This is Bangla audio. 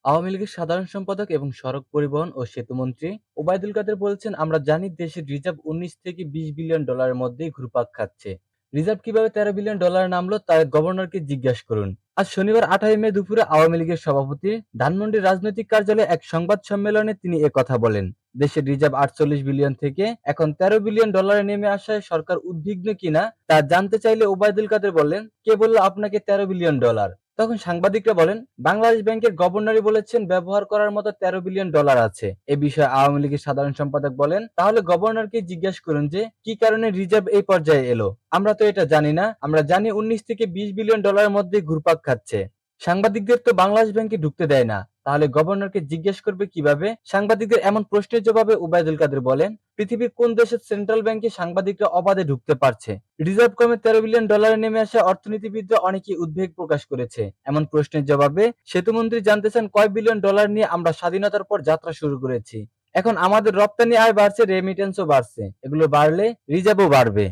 আওয়ামী লীগের সাধারণ সম্পাদক এবং সড়ক পরিবহন ও সেতুমন্ত্রী ওবায়দুল কাদের বলছেন, আমরা জানি দেশের রিজার্ভ ১৯ থেকে ২০ বিলিয়ন ডলারের মধ্যেই ঘুরপাক খাচ্ছে। রিজার্ভ কিভাবে ১৩ বিলিয়ন ডলার নামলো তা গভর্নরকে জিজ্ঞাসা করুন। আজ শনিবার ২৮ মে দুপুরে আওয়ামী লীগের সভাপতি ধানমন্ডির রাজনৈতিক কার্যালয়ে এক সংবাদ সম্মেলনে তিনি কথা বলেন। দেশের রিজার্ভ ৪৮ বিলিয়ন থেকে এখন ১৩ বিলিয়ন ডলারে নেমে আসায় সরকার উদ্বিগ্ন কিনা তা জানতে চাইলে ওবায়দুল কাদের বলেন, কে বলল আপনাকে ১৩ বিলিয়ন ডলার? তখন সাংবাদিকরা বলেন, বাংলাদেশ ব্যাংকের গভর্নরই বলেছেন ব্যবহার করার মতো ১৩ বিলিয়ন ডলার আছে। এ বিষয়ে আওয়ামী লীগের সাধারণ সম্পাদক বলেন, তাহলে গভর্নরকে জিজ্ঞেস করুন যে কি কারণে রিজার্ভ এই পর্যায়ে এলো। আমরা তো এটা জানি না। আমরা জানি ১৯ থেকে ২০ বিলিয়ন ডলারের মধ্যে ঘুরপাক খাচ্ছে। সাংবাদিকদের তো বাংলাদেশ ব্যাংকে ঢুকতে দেয় না, তাহলে গভর্নরকে জিজ্ঞেস করবে কিভাবে? সাংবাদিকদের এমন প্রশ্নের জবাবে ওবায়দুল কাদের বলেন, পৃথিবীর কোন দেশের সেন্ট্রাল ব্যাংকে সাংবাদিকরা অবাধে ঢুকতে পারছে? রিজার্ভ কমে ১৩ বিলিয়ন ডলারে নেমে আসা অর্থনীতিবিদরা অনেকেই উদ্বেগ প্রকাশ করেছে। এমন প্রশ্নের জবাবে সেতুমন্ত্রী জানতে চান, কয় বিলিয়ন ডলার নিয়ে আমরা স্বাধীনতার পর যাত্রা শুরু করেছি। এখন আমাদের রপ্তানি আয় বাড়ছে, রেমিটেন্সও বাড়ছে। এগুলো বাড়লে রিজার্ভও বাড়বে।